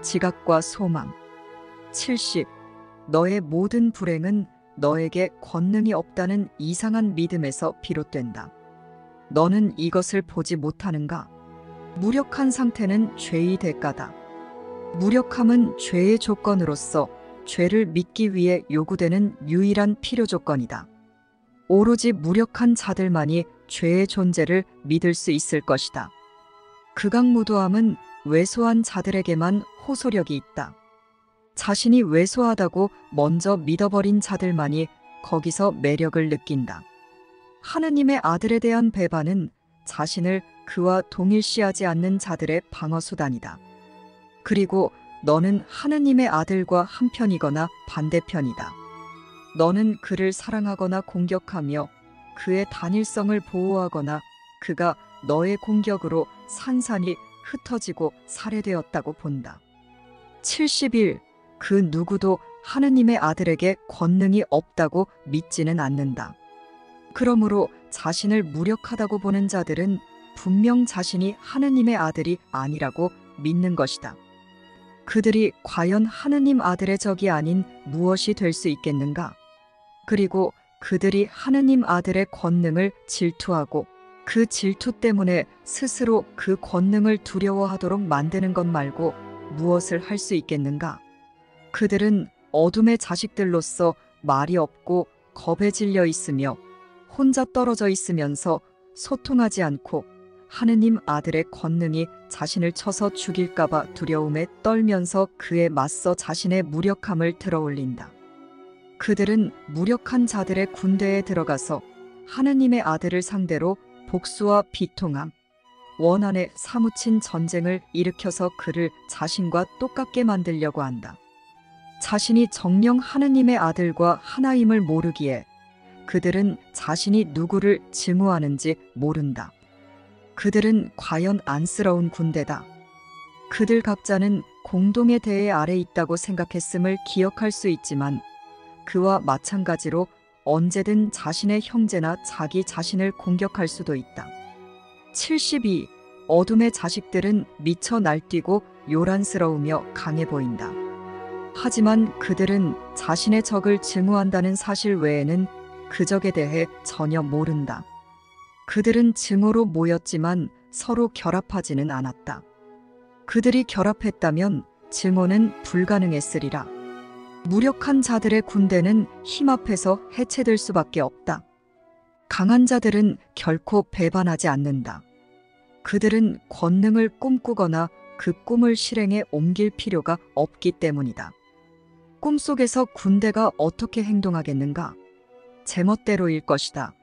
지각과 소망. 70. 너의 모든 불행은 너에게 권능이 없다는 이상한 믿음에서 비롯된다. 너는 이것을 보지 못하는가? 무력한 상태는 죄의 대가다. 무력함은 죄의 조건으로서 죄를 믿기 위해 요구되는 유일한 필요 조건이다. 오로지 무력한 자들만이 죄의 존재를 믿을 수 있을 것이다. 극악무도함은 왜소한 자들에게만 호소력이 있다. 자신이 왜소하다고 먼저 믿어버린 자들만이 거기서 매력을 느낀다. 하느님의 아들에 대한 배반은 자신을 그와 동일시하지 않는 자들의 방어수단이다. 그리고 너는 하느님의 아들과 한편이거나 반대편이다. 너는 그를 사랑하거나 공격하며 그의 단일성을 보호하거나 그가 너의 공격으로 산산이 흩어지고 살해되었다고 본다. 71. 그 누구도 하느님의 아들에게 권능이 없다고 믿지는 않는다. 그러므로 자신을 무력하다고 보는 자들은 분명 자신이 하느님의 아들이 아니라고 믿는 것이다. 그들이 과연 하느님 아들의 적이 아닌 무엇이 될 수 있겠는가? 그리고 그들이 하느님 아들의 권능을 질투하고 그 질투 때문에 스스로 그 권능을 두려워하도록 만드는 것 말고 무엇을 할 수 있겠는가? 그들은 어둠의 자식들로서 말이 없고 겁에 질려 있으며 혼자 떨어져 있으면서 소통하지 않고 하느님 아들의 권능이 자신을 쳐서 죽일까봐 두려움에 떨면서 그에 맞서 자신의 무력함을 들어올린다. 그들은 무력한 자들의 군대에 들어가서 하느님의 아들을 상대로 복수와 비통함, 원한에 사무친 전쟁을 일으켜서 그를 자신과 똑같게 만들려고 한다. 자신이 정녕 하느님의 아들과 하나임을 모르기에 그들은 자신이 누구를 증오하는지 모른다. 그들은 과연 안쓰러운 군대다. 그들 각자는 공동의 대해 아래 있다고 생각했음을 기억할 수 있지만 그와 마찬가지로 언제든 자신의 형제나 자기 자신을 공격할 수도 있다. 72. 어둠의 자식들은 미쳐 날뛰고 요란스러우며 강해 보인다. 하지만 그들은 자신의 적을 증오한다는 사실 외에는 그 적에 대해 전혀 모른다. 그들은 증오로 모였지만 서로 결합하지는 않았다. 그들이 결합했다면 증오는 불가능했으리라. 무력한 자들의 군대는 힘 앞에서 해체될 수밖에 없다. 강한 자들은 결코 배반하지 않는다. 그들은 권능을 꿈꾸거나 그 꿈을 실행에 옮길 필요가 없기 때문이다. 꿈속에서 군대가 어떻게 행동하겠는가? 제멋대로일 것이다.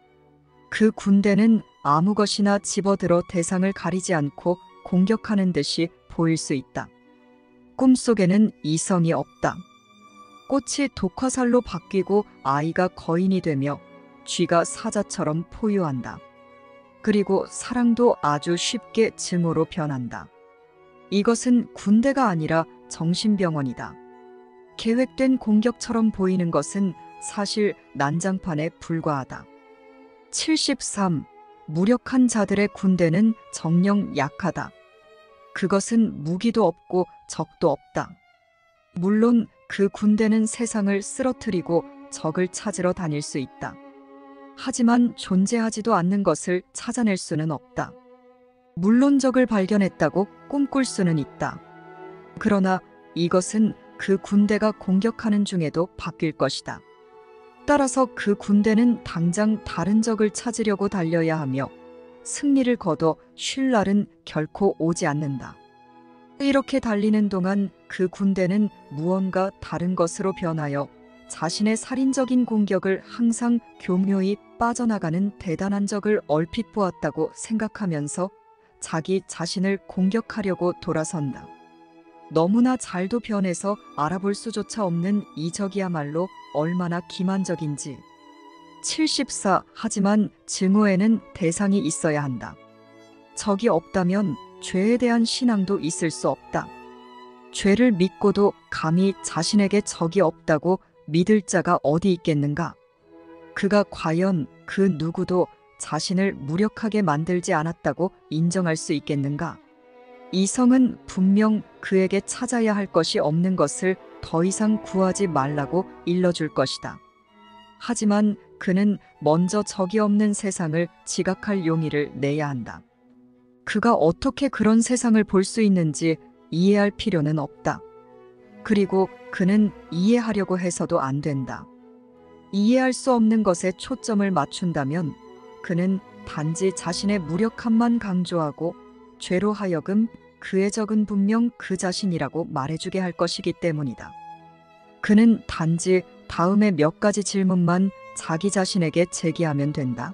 그 군대는 아무 것이나 집어들어 대상을 가리지 않고 공격하는 듯이 보일 수 있다. 꿈속에는 이성이 없다. 꽃이 독화살로 바뀌고 아이가 거인이 되며 쥐가 사자처럼 포효한다. 그리고 사랑도 아주 쉽게 증오로 변한다. 이것은 군대가 아니라 정신병원이다. 계획된 공격처럼 보이는 것은 사실 난장판에 불과하다. 73. 무력한 자들의 군대는 정녕 약하다. 그것은 무기도 없고 적도 없다. 물론 그 군대는 세상을 쓰러뜨리고 적을 찾으러 다닐 수 있다. 하지만 존재하지도 않는 것을 찾아낼 수는 없다. 물론 적을 발견했다고 꿈꿀 수는 있다. 그러나 이것은 그 군대가 공격하는 중에도 바뀔 것이다. 따라서 그 군대는 당장 다른 적을 찾으려고 달려야 하며 승리를 거둬 쉴 날은 결코 오지 않는다. 이렇게 달리는 동안 그 군대는 무언가 다른 것으로 변하여 자신의 살인적인 공격을 항상 교묘히 빠져나가는 대단한 적을 얼핏 보았다고 생각하면서 자기 자신을 공격하려고 돌아선다. 너무나 잘도 변해서 알아볼 수조차 없는 이 적이야말로 얼마나 기만적인지. 74. 하지만 증오에는 대상이 있어야 한다. 적이 없다면 죄에 대한 신앙도 있을 수 없다. 죄를 믿고도 감히 자신에게 적이 없다고 믿을 자가 어디 있겠는가? 그가 과연 그 누구도 자신을 무력하게 만들지 않았다고 인정할 수 있겠는가? 이성은 분명 그에게 찾아야 할 것이 없는 것을 더 이상 구하지 말라고 일러줄 것이다. 하지만 그는 먼저 적이 없는 세상을 지각할 용의를 내야 한다. 그가 어떻게 그런 세상을 볼 수 있는지 이해할 필요는 없다. 그리고 그는 이해하려고 해서도 안 된다. 이해할 수 없는 것에 초점을 맞춘다면 그는 단지 자신의 무력함만 강조하고 죄로 하여금 그의 적은 분명 그 자신이라고 말해주게 할 것이기 때문이다. 그는 단지 다음에 몇 가지 질문만 자기 자신에게 제기하면 된다.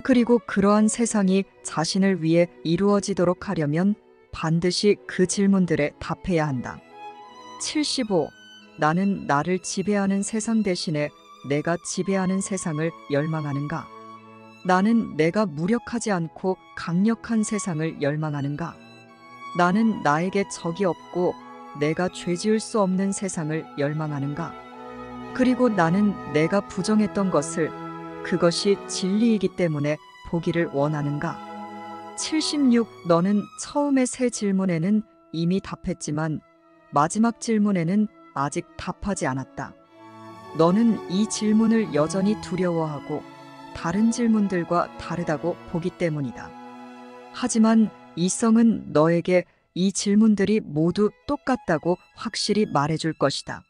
그리고 그러한 세상이 자신을 위해 이루어지도록 하려면 반드시 그 질문들에 답해야 한다. 75. 나는 나를 지배하는 세상 대신에 내가 지배하는 세상을 열망하는가? 나는 내가 무력하지 않고 강력한 세상을 열망하는가? 나는 나에게 적이 없고 내가 죄지을 수 없는 세상을 열망하는가? 그리고 나는 내가 부정했던 것을 그것이 진리이기 때문에 보기를 원하는가? 76. 너는 처음의 세 질문에는 이미 답했지만 마지막 질문에는 아직 답하지 않았다. 너는 이 질문을 여전히 두려워하고 다른 질문들과 다르다고 보기 때문이다. 하지만 이성은 너에게 이 질문들이 모두 똑같다고 확실히 말해줄 것이다.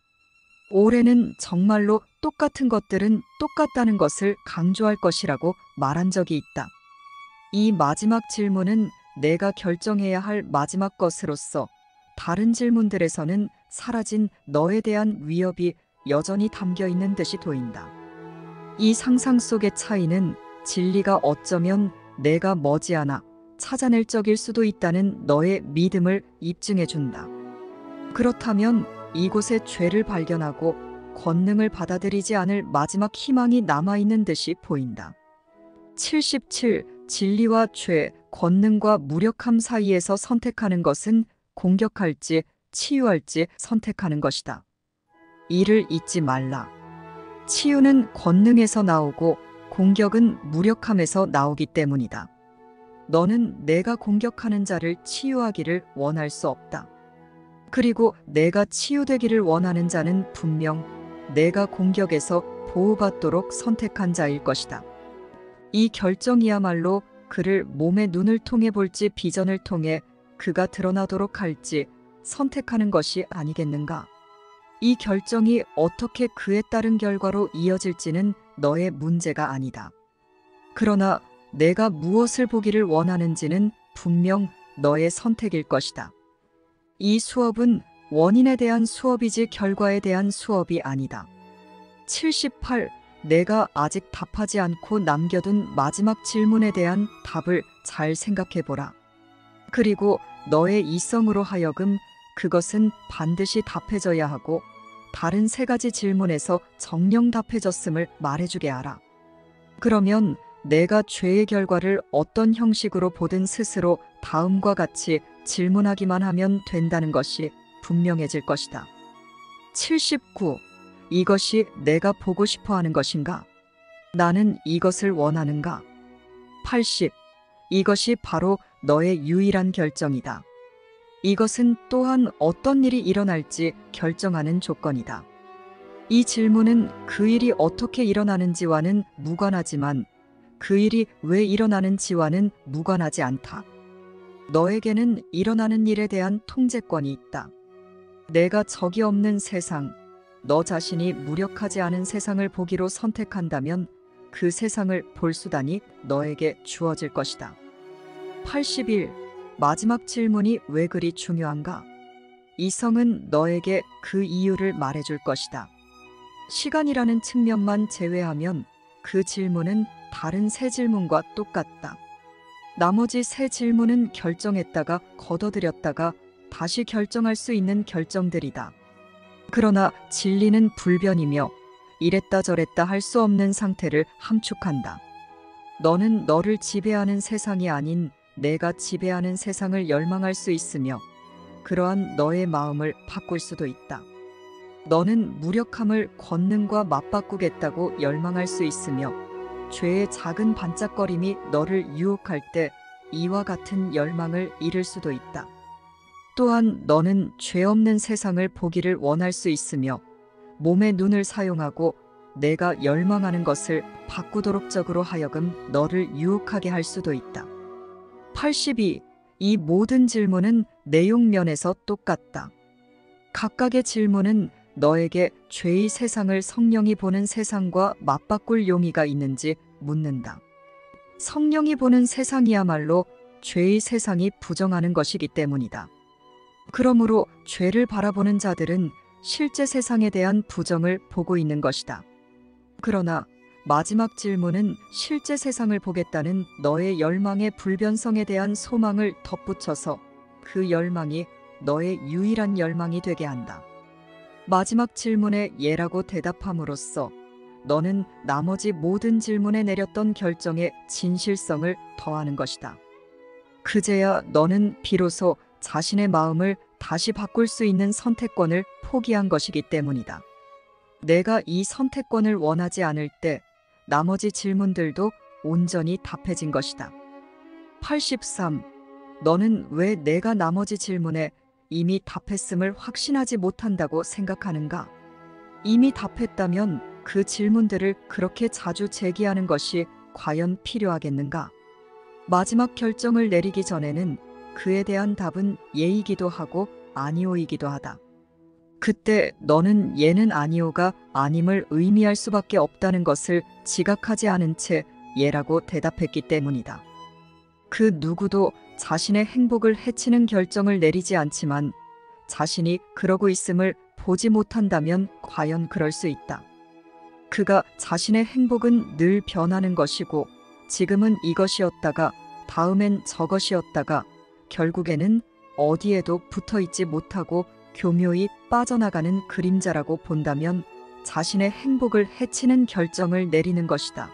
올해는 정말로 똑같은 것들은 똑같다는 것을 강조할 것이라고 말한 적이 있다. 이 마지막 질문은 내가 결정해야 할 마지막 것으로서 다른 질문들에서는 사라진 너에 대한 위협이 여전히 담겨 있는 듯이 보인다. 이 상상 속의 차이는 진리가 어쩌면 내가 머지않아 찾아낼 적일 수도 있다는 너의 믿음을 입증해준다. 그렇다면 이곳에 죄를 발견하고 권능을 받아들이지 않을 마지막 희망이 남아있는 듯이 보인다. 77. 진리와 죄, 권능과 무력함 사이에서 선택하는 것은 공격할지 치유할지 선택하는 것이다. 이를 잊지 말라. 치유는 권능에서 나오고 공격은 무력함에서 나오기 때문이다. 너는 내가 공격하는 자를 치유하기를 원할 수 없다. 그리고 내가 치유되기를 원하는 자는 분명 내가 공격에서 보호받도록 선택한 자일 것이다. 이 결정이야말로 그를 몸의 눈을 통해 볼지 비전을 통해 그가 드러나도록 할지 선택하는 것이 아니겠는가? 이 결정이 어떻게 그에 따른 결과로 이어질지는 너의 문제가 아니다. 그러나 내가 무엇을 보기를 원하는지는 분명 너의 선택일 것이다. 이 수업은 원인에 대한 수업이지 결과에 대한 수업이 아니다. 78. 내가 아직 답하지 않고 남겨둔 마지막 질문에 대한 답을 잘 생각해보라. 그리고 너의 이성으로 하여금 그것은 반드시 답해져야 하고 다른 세 가지 질문에서 정녕 답해졌음을 말해주게 하라. 그러면 내가 죄의 결과를 어떤 형식으로 보든 스스로 다음과 같이 질문하기만 하면 된다는 것이 분명해질 것이다. 79. 이것이 내가 보고 싶어 하는 것인가? 나는 이것을 원하는가? 80. 이것이 바로 너의 유일한 결정이다. 이것은 또한 어떤 일이 일어날지 결정하는 조건이다. 이 질문은 그 일이 어떻게 일어나는지와는 무관하지만 그 일이 왜 일어나는지와는 무관하지 않다. 너에게는 일어나는 일에 대한 통제권이 있다. 내가 적이 없는 세상, 너 자신이 무력하지 않은 세상을 보기로 선택한다면 그 세상을 볼 수단이 너에게 주어질 것이다. 81. 마지막 질문이 왜 그리 중요한가? 이성은 너에게 그 이유를 말해줄 것이다. 시간이라는 측면만 제외하면 그 질문은 다른 세 질문과 똑같다. 나머지 세 질문은 결정했다가 걷어들였다가 다시 결정할 수 있는 결정들이다. 그러나 진리는 불변이며 이랬다 저랬다 할 수 없는 상태를 함축한다. 너는 너를 지배하는 세상이 아닌 내가 지배하는 세상을 열망할 수 있으며 그러한 너의 마음을 바꿀 수도 있다. 너는 무력함을 권능과 맞바꾸겠다고 열망할 수 있으며 죄의 작은 반짝거림이 너를 유혹할 때 이와 같은 열망을 잃을 수도 있다. 또한 너는 죄 없는 세상을 보기를 원할 수 있으며 몸의 눈을 사용하고 내가 열망하는 것을 바꾸도록적으로 하여금 너를 유혹하게 할 수도 있다. 82. 이 모든 질문은 내용 면에서 똑같다. 각각의 질문은 너에게 죄의 세상을 성령이 보는 세상과 맞바꿀 용의가 있는지 묻는다. 성령이 보는 세상이야말로 죄의 세상이 부정하는 것이기 때문이다. 그러므로 죄를 바라보는 자들은 실제 세상에 대한 부정을 보고 있는 것이다. 그러나 마지막 질문은 실제 세상을 보겠다는 너의 열망의 불변성에 대한 소망을 덧붙여서 그 열망이 너의 유일한 열망이 되게 한다. 마지막 질문에 예라고 대답함으로써 너는 나머지 모든 질문에 내렸던 결정의 진실성을 더하는 것이다. 그제야 너는 비로소 자신의 마음을 다시 바꿀 수 있는 선택권을 포기한 것이기 때문이다. 내가 이 선택권을 원하지 않을 때 나머지 질문들도 온전히 답해진 것이다. 83. 너는 왜 내가 나머지 질문에 이미 답했음을 확신하지 못한다고 생각하는가? 이미 답했다면 그 질문들을 그렇게 자주 제기하는 것이 과연 필요하겠는가? 마지막 결정을 내리기 전에는 그에 대한 답은 예이기도 하고 아니오이기도 하다. 그때 너는 예는 아니오가 아님을 의미할 수밖에 없다는 것을 지각하지 않은 채 예라고 대답했기 때문이다. 그 누구도 자신의 행복을 해치는 결정을 내리지 않지만 자신이 그러고 있음을 보지 못한다면 과연 그럴 수 있다. 그가 자신의 행복은 늘 변하는 것이고 지금은 이것이었다가 다음엔 저것이었다가 결국에는 어디에도 붙어있지 못하고 교묘히 빠져나가는 그림자라고 본다면 자신의 행복을 해치는 결정을 내리는 것이다.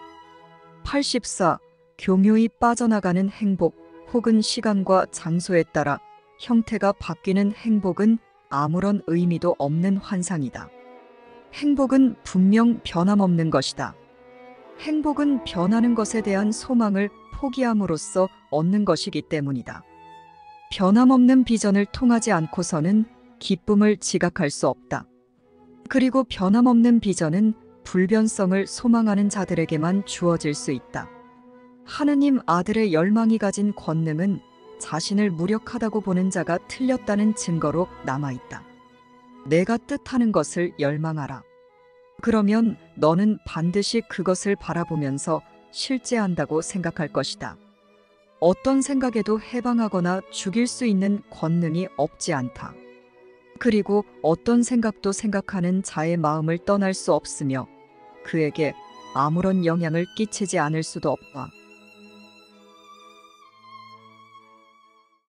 84. 교묘히 빠져나가는 행복 혹은 시간과 장소에 따라 형태가 바뀌는 행복은 아무런 의미도 없는 환상이다. 행복은 분명 변함없는 것이다. 행복은 변하는 것에 대한 소망을 포기함으로써 얻는 것이기 때문이다. 변함없는 비전을 통하지 않고서는 기쁨을 지각할 수 없다. 그리고 변함없는 비전은 불변성을 소망하는 자들에게만 주어질 수 있다. 하느님 아들의 열망이 가진 권능은 자신을 무력하다고 보는 자가 틀렸다는 증거로 남아있다. 내가 뜻하는 것을 열망하라. 그러면 너는 반드시 그것을 바라보면서 실제한다고 생각할 것이다. 어떤 생각에도 해방하거나 죽일 수 있는 권능이 없지 않다. 그리고 어떤 생각도 생각하는 자의 마음을 떠날 수 없으며 그에게 아무런 영향을 끼치지 않을 수도 없다.